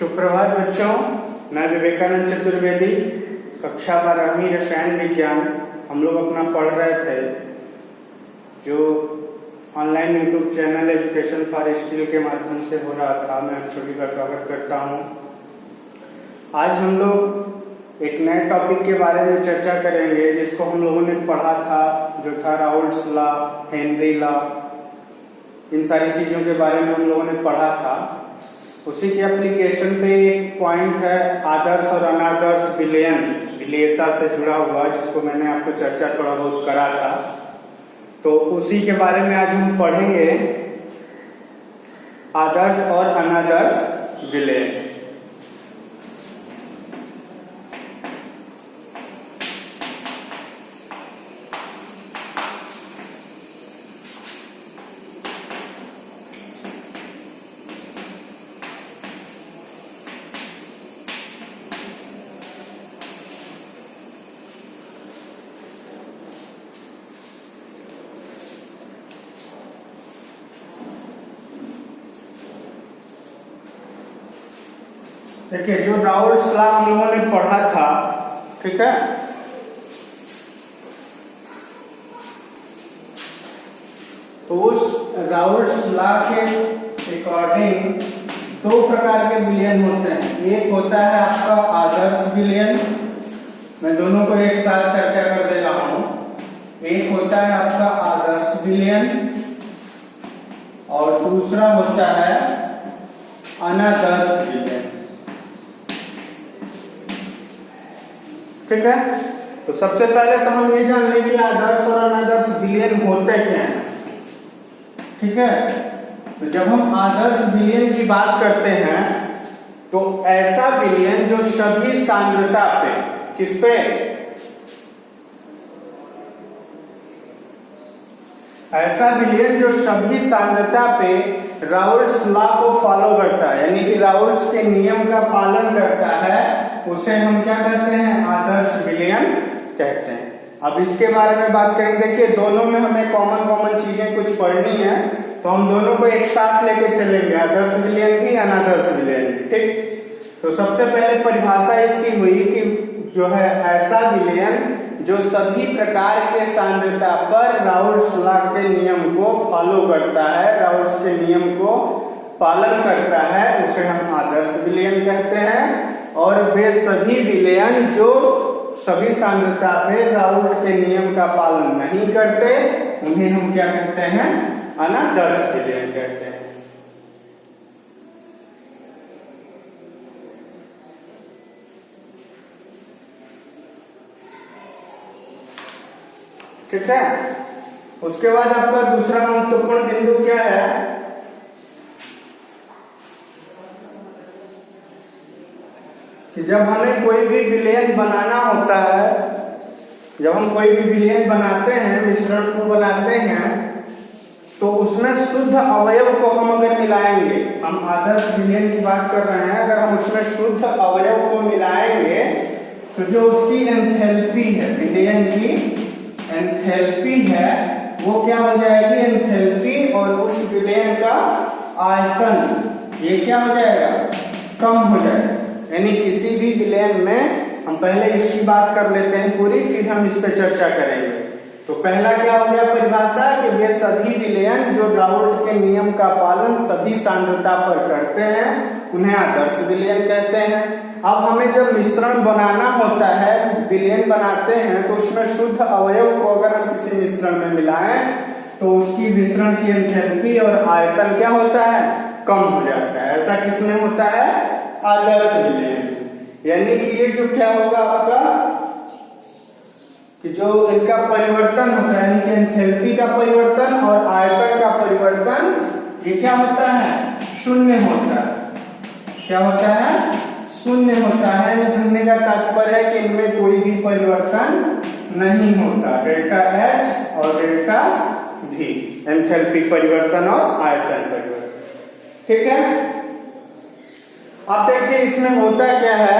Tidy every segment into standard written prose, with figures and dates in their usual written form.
सुप्रभात बच्चों, मैं विवेकानंद चतुर्वेदी, कक्षा 12वीं रसायन विज्ञान हम लोग अपना पढ़ रहे थे। जो online YouTube channel education for skill के माध्यम से हो रहा था, मैं आप सभी का स्वागत करता हूँ। आज हम लोग एक नए टॉपिक के बारे में चर्चा करेंगे जिसको हम लोगों ने पढ़ा था, जो था राउल्ट्स लॉ, हेनरी लॉ। इन सारी चीजों के बारे में हम लोगों ने पढ़ा था। उसी के एप्लीकेशन पे एक पॉइंट है आदर्श और अनादर्श विलयन, विलेयता से जुड़ा हुआ, जिसको मैंने आपको चर्चा थोड़ा बहुत करा था। तो उसी के बारे में आज हम पढ़ेंगे, आदर्श और अनादर्श विलयन। देखिए, जो राउल्ट्स लॉ हम लोगों ने पढ़ा था, ठीक है, तो उस राउल्ट्स लॉ के अकॉर्डिंग दो प्रकार के विलयन होते हैं। एक होता है आपका आदर्श विलयन, मैं दोनों को एक साथ चर्चा कर दे रहा हूं। एक होता है आपका आदर्श विलयन और दूसरा होता है अनादर्श विलयन। ठीक है, तो सबसे पहले तो हम ये जान लें कि आदर्श और अनादर्श विलयन होते क्या हैं। ठीक है, तो जब हम आदर्श विलयन की बात करते हैं तो ऐसा विलयन जो सभी सांद्रता पे, किस पे, ऐसा विलयन जो सभी सांद्रता पे राउल्ट्स लॉ को फॉलो करता है, यानी कि राउल्ट्स के नियम का पालन करता है, उसे हम क्या कहते हैं, आदर्श विलयन कहते हैं। अब इसके बारे में बात करेंगे कि दोनों में हमें कॉमन चीजें कुछ पढ़नी है, तो हम दोनों को एक साथ लेके चलेंगे, आदर्श विलयन भी अनादर्श विलयन। ठीक, तो सबसे पहले परिभाषा इसकी हुई कि जो है ऐसा विलयन जो सभी प्रकार के सांद्रता पर राउल्ट्स लॉ के नियम को फॉलो करता है, राउल्ट्स के नियम को पालन करता है, उसे हम आदर्श विलयन कहते हैं। और वे सभी विलयन जो सभी सांद्रता पे राउल्ट के नियम का पालन नहीं करते, उन्हें हम क्या कहते हैं, अनादर्श विलयन कहते हैं। ठीक है, उसके बाद आपका दूसरा महत्वपूर्ण बिंदु क्या है कि जब हमें कोई भी विलयन बनाना होता है, जब हम कोई भी विलयन बनाते हैं, मिश्रण को बनाते हैं, तो उसमें शुद्ध अवयव को हम अगर मिलाएंगे, हम आदर्श विलयन की बात कर रहे हैं, अगर हम उसमें शुद्ध अवयव को मिलाएंगे तो जो उसकी एंथैल्पी है, विलयन की एंथैल्पी है, वो क्या हो जाएगी, एंथैल्पी, और उस विलयन का आयतन, ये क्या हो जाएगा, कम हो जाएगा। यानी किसी भी विलयन में हम पहले इसकी बात कर लेते हैं पूरी, फिर हम इस पर चर्चा करेंगे। तो पहला क्या हो गया परिभाषा कि वे सभी विलयन जो राउल्ट के नियम का पालन सभी सांद्रता पर करते हैं, उन्हें आदर्श विलयन कहते हैं। अब हमें जब मिश्रण बनाना होता है, विलयन बनाते हैं, तो उसमें शुद्ध अवयव को अगर हम किसी मिश्रण में मिलाएं तो उसकी मिश्रण की एंथैल्पी और आयतन क्या होता है, कम हो जाता है। ऐसा किसमें होता है, आदर्श विलयन। यानी कि ये जो क्या होगा आपका, कि जो इनका परिवर्तन होता है, यानी कि एंथैल्पी का परिवर्तन और आयतन का परिवर्तन, ये क्या होता है, शून्य होता है। क्या होता है, शून्य होता है। कहने का तात्पर्य है कि इनमें कोई भी परिवर्तन नहीं होता, डेल्टा एच और डेल्टा भी, एंथैल्पी परिवर्तन और आयतन परिवर्तन। ठीक है, अब देखिए इसमें होता क्या है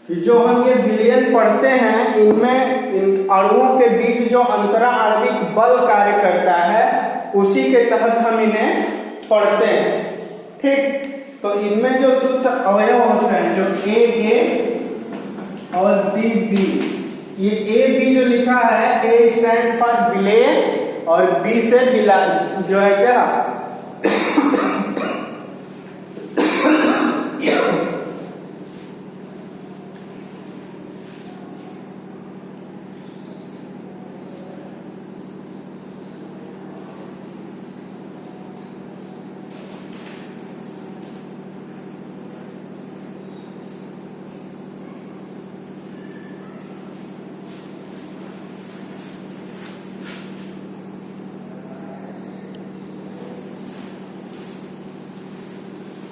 कि जो हम ये विलयन पढ़ते हैं, इनमें इन अणुओं के बीच जो अंतरा आणविक बल कार्य करता है, उसी के तहत हम इन्हें पढ़ते हैं। ठीक, तो इनमें जो शुद्ध अवयव होते हैं, जो ए और बी, ये ए बी जो लिखा है, ए स्टैंड फॉर विलेय और बी से विला जो है क्या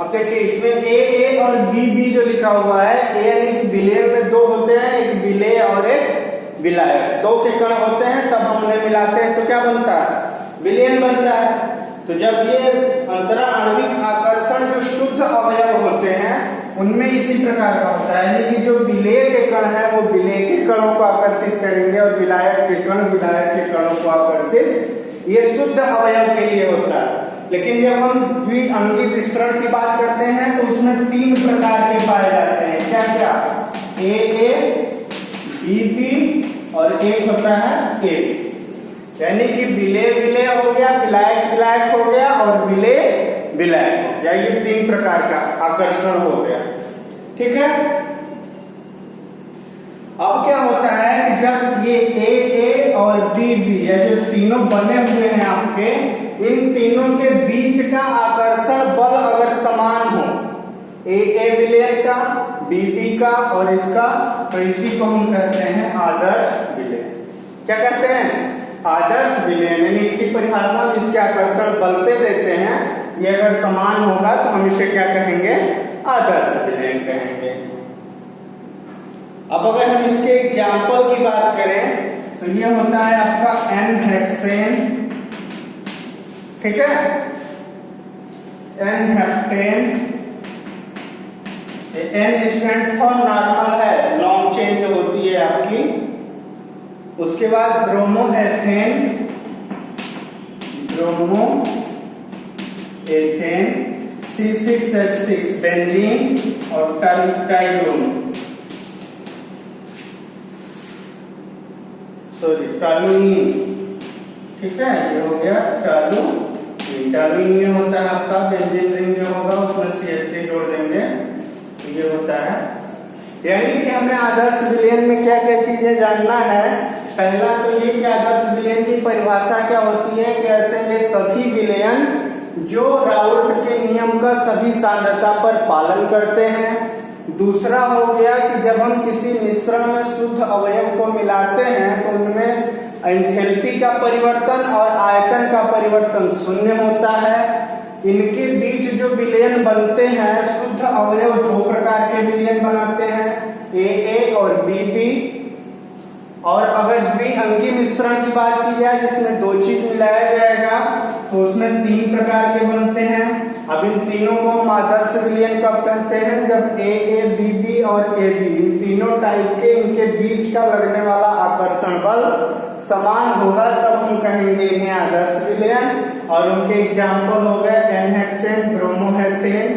अब देखिए इसमें ए और बी जो लिखा हुआ है, ए यानी कि विलेय में दो होते हैं, एक विलेय और एक विलायक। दो के कण होते हैं, तब हम उन्हें मिलाते हैं तो क्या बनता है, विलयन बनता है। तो जब ये अंतरा आणविक आकर्षण जो शुद्ध अवयव होते हैं उनमें इसी प्रकार का होता है, यानी कि जो विलेय के कण है वो विलेय के कणों को आकर्षित करेंगे और विलायक के कण विलायक के कणों को आकर्षित, ये शुद्ध अवयव के लिए होता है। लेकिन जब हम द्विअंगी विसरण की बात करते हैं तो उसमें तीन प्रकार के पाए जाते हैं। क्या क्या, ए बी और एक होता है ए, यानी कि विलेय विलेय हो गया, विलायक विलायक हो गया और विलेय विलायक हो गया। ये तीन प्रकार का आकर्षण हो गया। ठीक है, अब क्या होता है कि जब ये ए और बी ये जो तीनों बने हुए हैं आपके, इन तीनों के बीच का आकर्षण बल अगर समान हो, ए विलेय का, बी का और इसका, तो इसी को हम कहते हैं आदर्श विलेय। क्या कहते हैं, आदर्श विलेय। यानी इसकी परिभाषा हम इसके आकर्षण बल पे देते हैं, ये अगर समान होगा तो हम इसे क्या कहेंगे, आदर्श विलेय कहेंगे। अब अगर हम इसके एग्जाम्पल की बात करें तो ये होता है आपका एन हेक्सेन, ठीक है, N hexane, N stands for normal है, लॉन्ग चेन जो होती है आपकी। उसके बाद ब्रोमो एथेन, C6H6 बेंजीन और टाइलून, टॉलुइन। ठीक है, ये हो गया टॉलुइन में होता है आपका बेंजीन रिंग जो होगा उसमें CH3 जोड़ देंगे तो ये होता है। यानी कि हमें आदर्श विलयन में क्या क्या चीजें जानना है। पहला तो ये कि आदर्श विलयन की परिभाषा क्या होती है, कि ऐसे में सभी विलयन जो राउल्ट के नियम का सभी सांद्रता पर पालन करते हैं। दूसरा हो गया कि जब हम किसी मिश्रण में शुद्ध अवयव को मिलाते हैं तो उनमें एंथैल्पी का परिवर्तन और आयतन का परिवर्तन शून्य होता है। इनके बीच जो विलयन बनते हैं, शुद्ध अवयव दो प्रकार के विलयन बनाते हैं, ए और बी। और अगर द्विअंगी मिश्रण की बात की जाए जिसमें दो चीज मिलाया जाएगा तो उसमें तीन प्रकार के बनते हैं। अब इन तीनों को हम आदर्श विलयन कब कहते हैं, जब ए बी और ए बी इन तीनों टाइप के इनके बीच का लगने वाला आकर्षण बल समान होगा, तब हम कहेंगे इन्हें आदर्श विलयन। और उनके एग्जाम्पल हो गए एन-हेक्सेन, ब्रोमोहेक्सेन,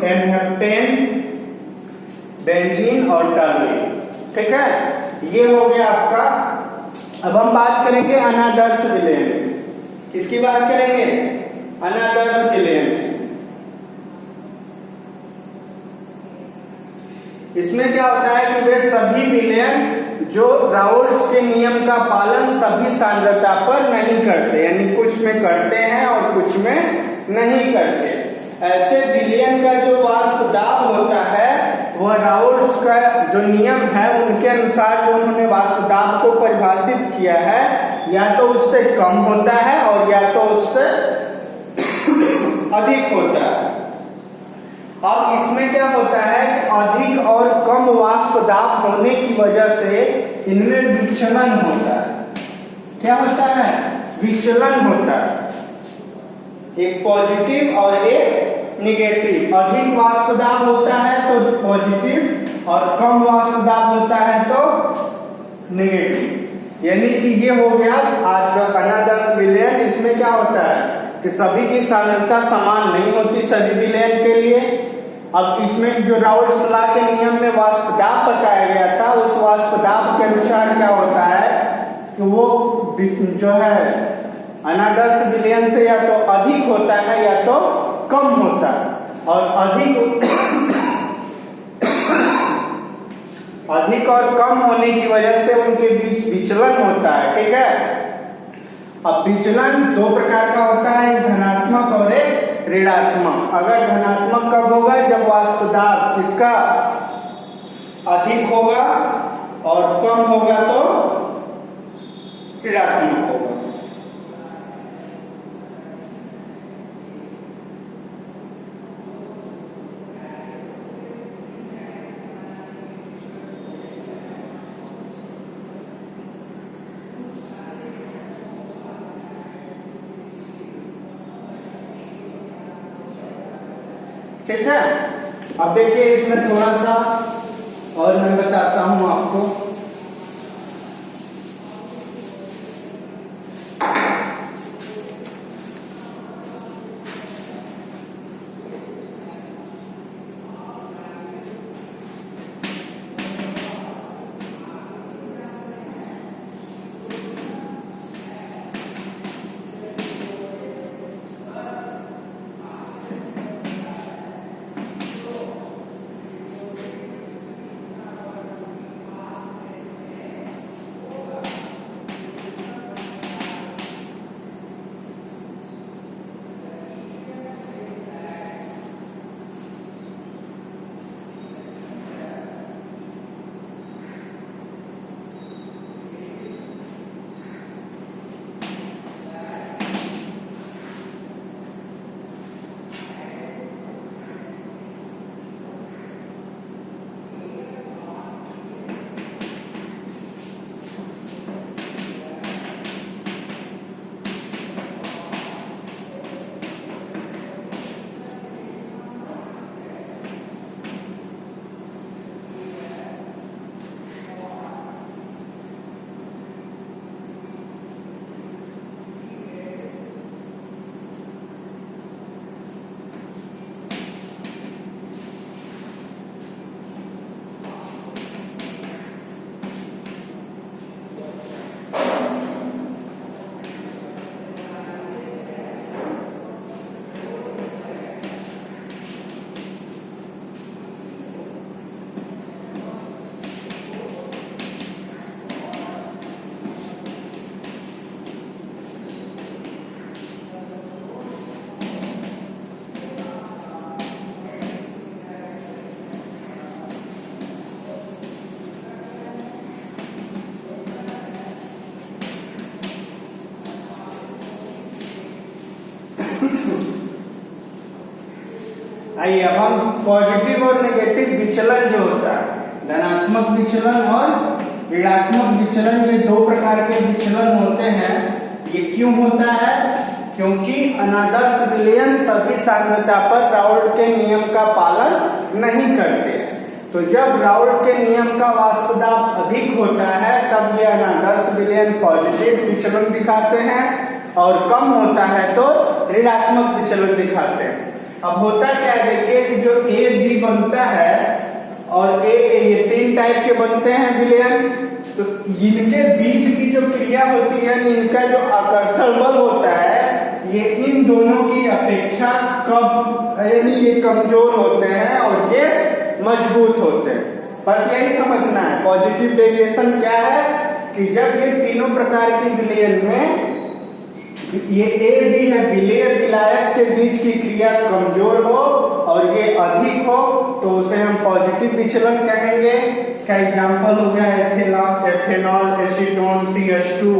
एन-हेप्टेन, बेंजीन और टॉलुइन। ठीक है, ये हो गया आपका। अब हम बात करेंगे अनादर्श विलयन। किसकी बात करेंगे, अनादर्श विलयन। इसमें क्या होता है कि वे सभी विलयन जो राउल्ट के नियम का पालन सभी सांद्रता पर नहीं करते, यानी कुछ में करते हैं और कुछ में नहीं करते। ऐसे विलयन का जो वाष्प दाब होता है वह राउल्ट का जो नियम है उनके अनुसार जो उन्होंने वाष्प दाब को परिभाषित किया है, या तो उससे कम होता है और या तो उससे अधिक होता है। अब इसमें क्या होता है कि अधिक और कम वाष्प दाब होने की वजह से इनमें विचलन होता है। क्या होता है, विचलन होता है, एक पॉजिटिव और एक निगेटिव। अधिक वाष्प दाब होता है तो पॉजिटिव और कम वाष्प दाब होता है तो निगेटिव। यानी कि ये हो गया आज का अनादर्श विलयन। इसमें क्या होता है कि सभी की सांद्रता समान नहीं होती सभी विलयन के लिए। अब इसमें जो राउल्ट्स लॉ के नियम में वाष्प दाब बताया गया था, उस वाष्प दाब के अनुसार क्या होता है कि वो जो है अनादर्श विलयन से या तो अधिक होता है या तो कम होता है। और अधिक और कम होने की वजह से उनके बीच विचलन होता है। ठीक है, अब विचलन दो प्रकार का होता है, एक धनात्मक और एक ऋणात्मक। अगर धनात्मक कब होगा, जब वाष्प दाब किसका अधिक होगा और कम होगा तो ऋणात्मक होगा। ठीक है, अब देखिए इसमें थोड़ा सा और मैं बताता हूं आपको। आइए अब हम पॉजिटिव और नेगेटिव विचलन जो होता है, धनात्मक विचलन और ऋणात्मक विचलन, ये दो प्रकार के विचलन होते हैं। ये क्यों होता है? क्योंकि अनादर्श विलयन सभी सांद्रता पर राउल्ट के नियम का पालन नहीं करते हैं। तो जब राउल्ट के नियम का वाष्प दाब अधिक होता है तब ये अनादर्श विलयन पॉजिटिव विचलन दिखाते हैं, और कम होता है तो ऋणात्मक विचलन दिखाते हैं। अब होता क्या है, देखिए कि जो ए बी बनता है और ये तीन टाइप के बनते हैं विलयन, तो इनके बीच की जो क्रिया होती है, इनका जो आकर्षण बल होता है, ये इन दोनों की अपेक्षा कम, यानी ये कमजोर होते हैं और ये मजबूत होते हैं। बस यही समझना है। पॉजिटिव डेविएशन क्या है कि जब ये तीनों प्रकार की विलयन में ये ए बी है, विलेय विलायक के बीच की क्रिया कमजोर हो और ये अधिक हो तो उसे हम पॉजिटिव विचलन कहेंगे। इसका एग्जांपल हो गया एथेनॉल, एसीटोन, CH2।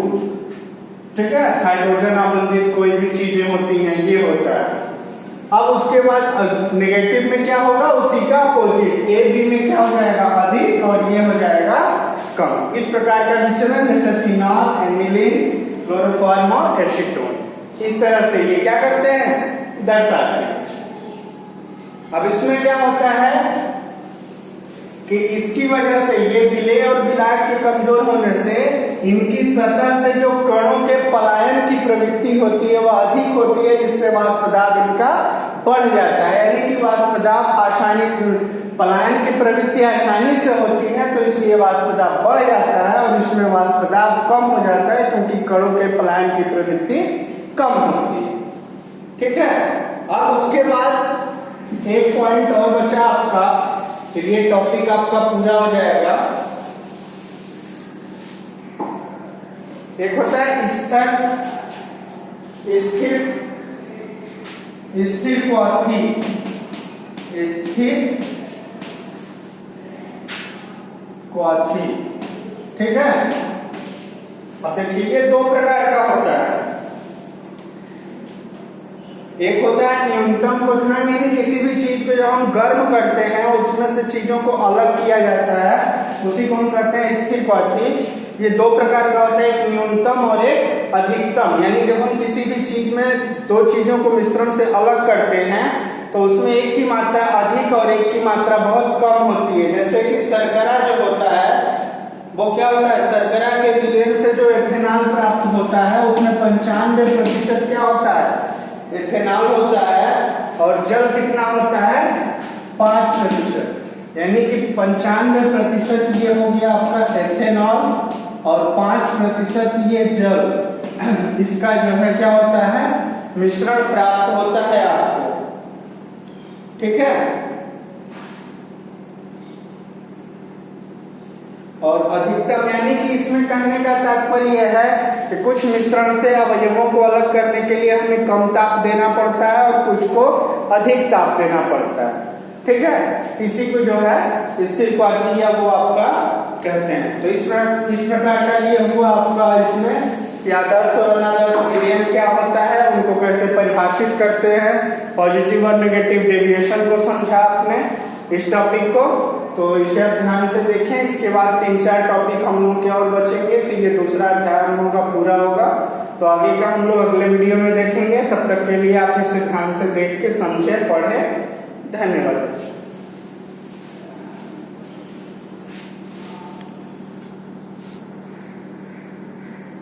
ठीक है, हाइड्रोजन आबंधित कोई भी चीजें होती हैं, ये होता है। अब उसके बाद नेगेटिव में क्या होगा, उसी का अपोजिट, ए बी में क्या हो जाएगा, अधिक, और ये हो जाएगा कम। इस प्रकार का विचलन जैसे फिनॉल, एनिलीन, क्लोरोफॉर्म और एसीटोन, इस तरह से ये क्या करते हैं, दर्शाते हैं। अब इसमें क्या होता है कि इसकी वजह से ये विलेय और विलायक के कमजोर होने से इनकी सतह से जो कणों के पलायन की प्रवृत्ति होती है वह अधिक होती है, जिससे वाष्प दाब इनका बढ़ जाता है। यानी कि वाष्प दाब आसानी, पलायन की प्रवृत्ति आसानी से होती है, तो इसलिए वाष्प दाब बढ़ जाता है और इसमें वाष्प दाब कम हो जाता है क्योंकि कणों के पलायन की प्रवृत्ति कम होती है। ठीक है, अब उसके बाद एक पॉइंट और बचा आपका, फिर ये टॉपिक आपका पूरा हो जाएगा। एक होता है स्थिर क्वाथी, स्थिर क्वाथी। ठीक है, अब देखिए ये दो प्रकार का होता है। एक होता है न्यूनतम क्वथनांक, यानी किसी भी चीज को जब हम गर्म करते हैं उसमें से चीजों को अलग किया जाता है, उसी को हम कहते हैं स्थिर क्वाथी। ये दो प्रकार का होता है, एक न्यूनतम और एक अधिकतम। यानी जब हम किसी भी चीज में दो चीजों को मिश्रण से अलग करते हैं तो उसमें एक की मात्रा अधिक और एक की मात्रा बहुत कम होती है। जैसे कि शर्करा जो होता है वो क्या होता है, शर्करा के विलयन से जो इथेनॉल प्राप्त होता है उसमें 95% क्या होता है, इथेनॉल होता है, और जल कितना होता है, 5%। यानी कि 95% ये हो गया आपका इथेनॉल और 5% ये जल। इसका जो है क्या होता है, मिश्रण प्राप्त होता है आपको। ठीक है, और अधिकतम यानी कि इसमें कहने का तात्पर्य है कि कुछ मिश्रण से अवयवों को अलग करने के लिए हमें कम ताप देना पड़ता है और कुछ को अधिक ताप देना पड़ता है। ठीक है, इसी को जो है स्थिर क्वाथी वो आपका कहते हैं। तो इस प्रकार का ये हुआ आपका इसमें कि आदर्श और अनादर्श विलयन क्या होता है, उनको कैसे परिभाषित करते हैं, पॉजिटिव और नेगेटिव डेविएशन को समझा आपने इस टॉपिक को। तो इसे आप ध्यान से देखें। इसके बाद 3-4 टॉपिक हम लोग के और बचेंगे, फिर ये दूसरा अध्याय हम लोगों का पूरा होगा। तो आगे का हम लोग अगले वीडियो में देखेंगे। तब तक के लिए आप इसे ध्यान से देख के समझे, पढ़े। धन्यवाद।